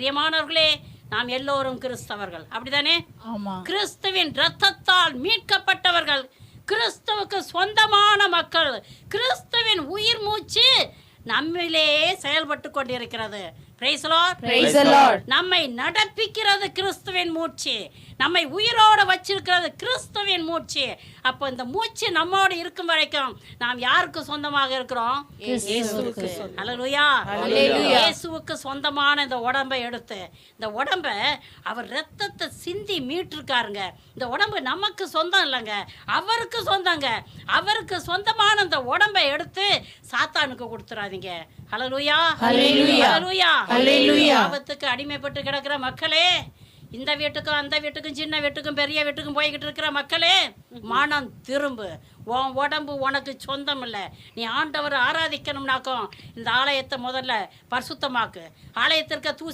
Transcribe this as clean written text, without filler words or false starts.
பிரியமானவர்களே, நாம் எல்லோரும் கிறிஸ்தவர்கள், அப்படிதானே? ஆமா. கிறிஸ்துவின் இரத்தத்தால் மீட்கப்பட்டவர்கள், கிறிஸ்துவுக்கு சொந்தமான மக்கள். கிறிஸ்துவின் உயிர் மூச்சு நம்மிலே செயல்பட்டு கொண்டிருக்கிறது. Praise the Lord. Praise the Lord. நம்மை நடப்பிக்கிறது கிறிஸ்துவின் மூச்சு, நம்மை உயிரோடு வச்சிருக்கிறது கிறிஸ்துவின் மூச்சு. அப்போ இந்த மூச்சு நம்மோடு இருக்கும் வரைக்கும் நாம் யாருக்கு சொந்தமாக இருக்கிறோம்? இயேசுவுக்கு. ஹல்லேலூயா. இயேசுவுக்கு சொந்தமான இந்த உடம்பை எடுத்து, இந்த உடம்பை அவர் இரத்தத்தை சிந்தி மீட்டிருக்காருங்க. இந்த உடம்பு நமக்கு சொந்தம் இல்லைங்க, அவருக்கு சொந்தங்க. அவருக்கு சொந்தமான இந்த உடம்பை எடுத்து சாத்தானுக்கு கொடுத்துறாதீங்க. ஹல்லேலூயா. ஹல்லேலூயா. ஹல்லேலூயா. பாவத்துக்கு அடிமைப்பட்டு கிடக்கிற மக்களே, இந்த வீட்டுக்கும் அந்த வீட்டுக்கும் சின்ன வீட்டுக்கும் பெரிய வீட்டுக்கும் போய்கிட்டு இருக்கிற மக்களே, மனம் திரும்பு. உன் உடம்பு உனக்கு சொந்தம் இல்லை. நீ ஆண்டவர் ஆராதிக்கணும்னாக்கும் இந்த ஆலயத்தை முதல்ல பரிசுத்தமாக்கு. ஆலயத்திற்கு